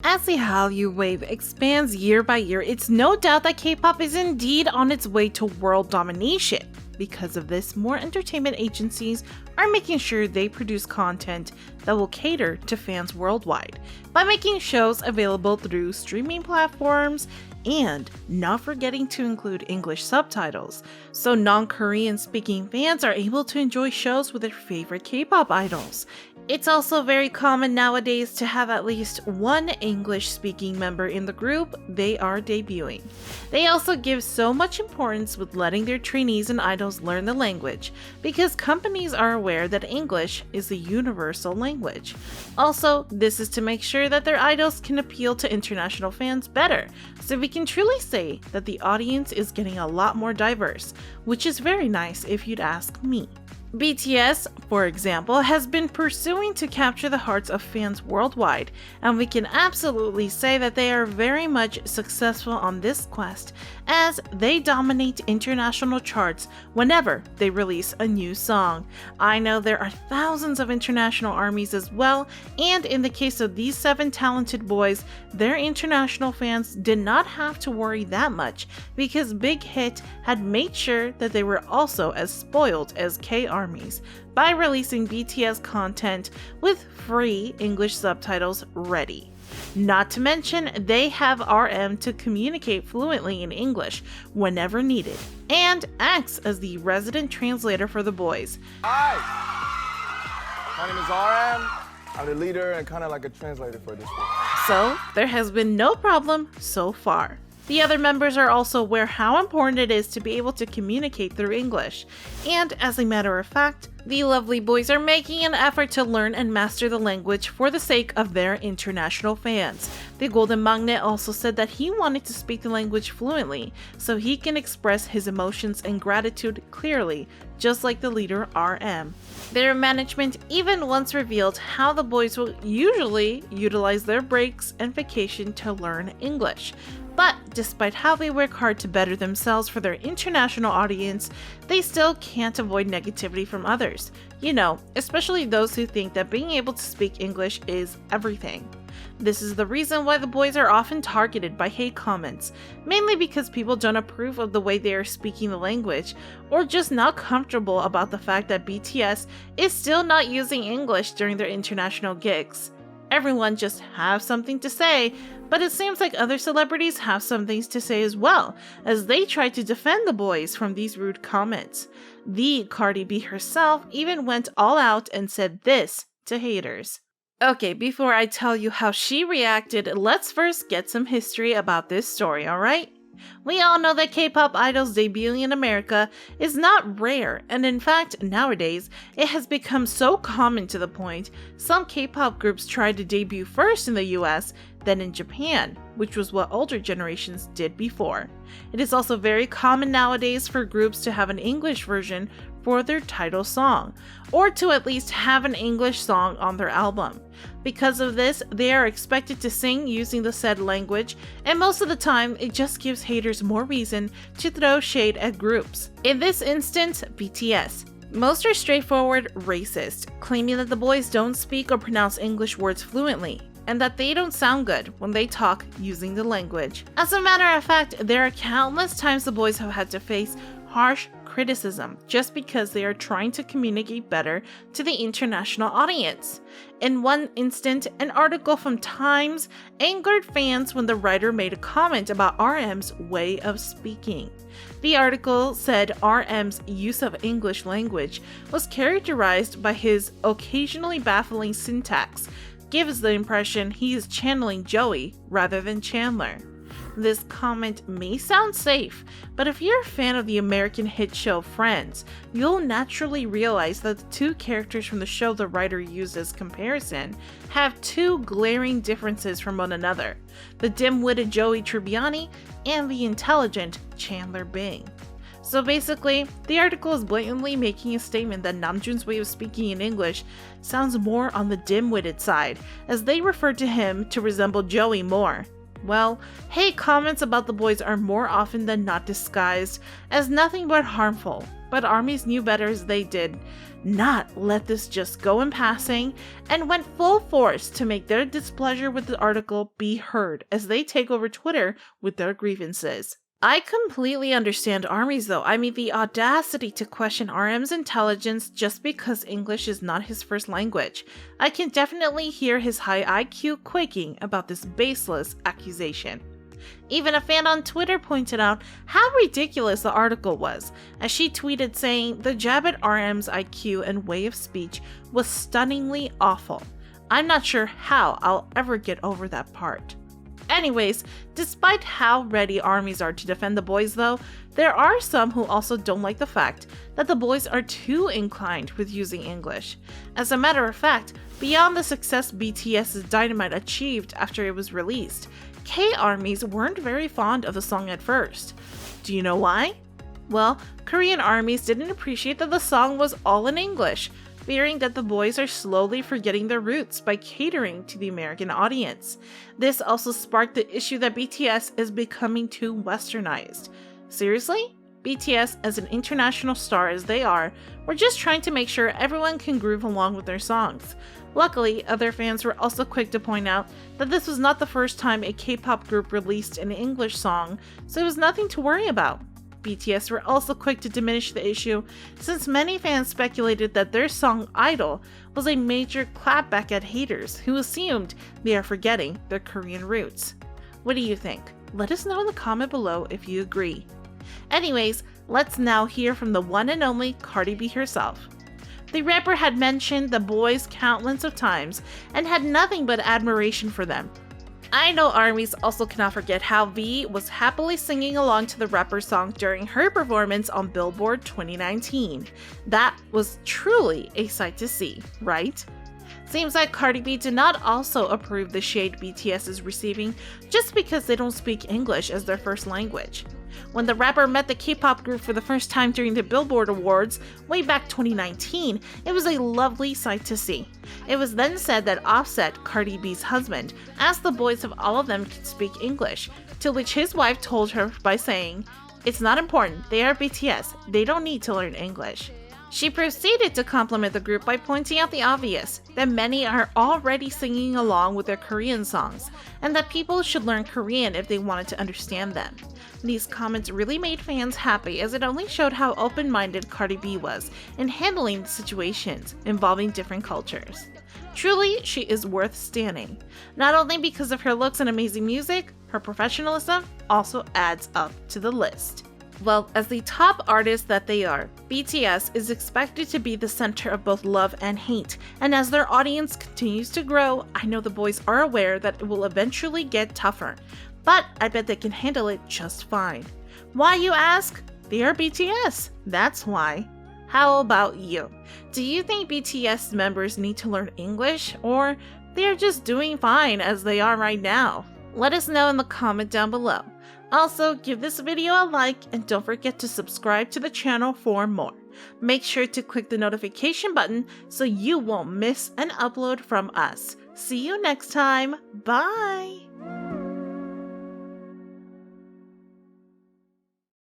As the Hallyu wave expands year by year, it's no doubt that K-pop is indeed on its way to world domination. Because of this, more entertainment agencies are making sure they produce content that will cater to fans worldwide by making shows available through streaming platforms and not forgetting to include English subtitles, so non-Korean speaking fans are able to enjoy shows with their favorite K-pop idols. It's also very common nowadays to have at least one English-speaking member in the group they are debuting. They also give so much importance with letting their trainees and idols learn the language, because companies are aware that English is the universal language. Also, this is to make sure that their idols can appeal to international fans better, so we can truly say that the audience is getting a lot more diverse, which is very nice if you'd ask me. BTS, for example, has been pursuing to capture the hearts of fans worldwide, and we can absolutely say that they are very much successful on this quest, as they dominate international charts whenever they release a new song. I know there are thousands of international armies as well, and in the case of these 7 talented boys, their international fans did not have to worry that much, because Big Hit had made sure that they were also as spoiled as K-armies by releasing BTS content with free English subtitles ready. Not to mention, they have RM to communicate fluently in English whenever needed, and acts as the resident translator for the boys. Hi, my name is RM. I'm the leader and kind of like a translator for this group. So, there has been no problem so far. The other members are also aware how important it is to be able to communicate through English, and as a matter of fact, the lovely boys are making an effort to learn and master the language for the sake of their international fans. The Golden Magnet also said that he wanted to speak the language fluently, so he can express his emotions and gratitude clearly, just like the leader RM. Their management even once revealed how the boys will usually utilize their breaks and vacation to learn English. But despite how they work hard to better themselves for their international audience, they still can't avoid negativity from others. You know, especially those who think that being able to speak English is everything. This is the reason why the boys are often targeted by hate comments, mainly because people don't approve of the way they are speaking the language, or just not comfortable about the fact that BTS is still not using English during their international gigs. Everyone just have something to say, but it seems like other celebrities have some things to say as well, as they try to defend the boys from these rude comments. The Cardi B herself even went all out and said this to haters. Okay, before I tell you how she reacted, let's first get some history about this story, alright? We all know that K-pop idols debuting in America is not rare, and in fact, nowadays, it has become so common to the point some K-pop groups try to debut first in the US, then in Japan, which was what older generations did before. It is also very common nowadays for groups to have an English version for their title song, or to at least have an English song on their album. Because of this, they are expected to sing using the said language, and most of the time, it just gives haters more reason to throw shade at groups. In this instance, BTS. Most are straightforward racist, claiming that the boys don't speak or pronounce English words fluently, and that they don't sound good when they talk using the language. As a matter of fact, there are countless times the boys have had to face harsh criticism just because they are trying to communicate better to the international audience. In one instant, an article from Times angered fans when the writer made a comment about RM's way of speaking. The article said RM's use of English language was characterized by his occasionally baffling syntax, gives the impression he is channeling Joey rather than Chandler. This comment may sound safe, but if you're a fan of the American hit show Friends, you'll naturally realize that the 2 characters from the show the writer used as comparison have 2 glaring differences from one another: the dim-witted Joey Tribbiani and the intelligent Chandler Bing. So basically, the article is blatantly making a statement that Namjoon's way of speaking in English sounds more on the dim-witted side, as they refer to him to resemble Joey more. Well, hate comments about the boys are more often than not disguised as nothing but harmful, but ARMYs knew better as they did not let this just go in passing and went full force to make their displeasure with the article be heard as they take over Twitter with their grievances. I completely understand ARMYs though. I mean, the audacity to question RM's intelligence just because English is not his first language. I can definitely hear his high IQ quaking about this baseless accusation. Even a fan on Twitter pointed out how ridiculous the article was, as she tweeted saying the jab at RM's IQ and way of speech was stunningly awful. I'm not sure how I'll ever get over that part. Anyways, despite how ready ARMYs are to defend the boys though, there are some who also don't like the fact that the boys are too inclined with using English. As a matter of fact, beyond the success BTS's Dynamite achieved after it was released, K-ARMYs weren't very fond of the song at first. Do you know why? Well, Korean ARMYs didn't appreciate that the song was all in English, fearing that the boys are slowly forgetting their roots by catering to the American audience. This also sparked the issue that BTS is becoming too westernized. Seriously? BTS, as an international star as they are, were just trying to make sure everyone can groove along with their songs. Luckily, other fans were also quick to point out that this was not the first time a K-pop group released an English song, so it was nothing to worry about. BTS were also quick to diminish the issue, since many fans speculated that their song Idol was a major clapback at haters who assumed they are forgetting their Korean roots. What do you think? Let us know in the comment below if you agree. Anyways, let's now hear from the one and only Cardi B herself. The rapper had mentioned the boys countless of times and had nothing but admiration for them. I know ARMYs also cannot forget how V was happily singing along to the rapper's song during her performance on Billboard 2019. That was truly a sight to see, right? Seems like Cardi B did not also approve the shade BTS is receiving just because they don't speak English as their first language. When the rapper met the K-pop group for the first time during the Billboard Awards way back 2019, it was a lovely sight to see. It was then said that Offset, Cardi B's husband, asked the boys if all of them could speak English, to which his wife told her by saying, "It's not important, they are BTS, they don't need to learn English." She proceeded to compliment the group by pointing out the obvious, that many are already singing along with their Korean songs, and that people should learn Korean if they wanted to understand them. These comments really made fans happy, as it only showed how open-minded Cardi B was in handling situations involving different cultures. Truly, she is worth standing. Not only because of her looks and amazing music, her professionalism also adds up to the list. Well, as the top artists that they are, BTS is expected to be the center of both love and hate, and as their audience continues to grow, I know the boys are aware that it will eventually get tougher, but I bet they can handle it just fine. Why, you ask? They are BTS, that's why. How about you? Do you think BTS members need to learn English, or they're just doing fine as they are right now? Let us know in the comment down below. Also, give this video a like and don't forget to subscribe to the channel for more. Make sure to click the notification button so you won't miss an upload from us. See you next time. Bye!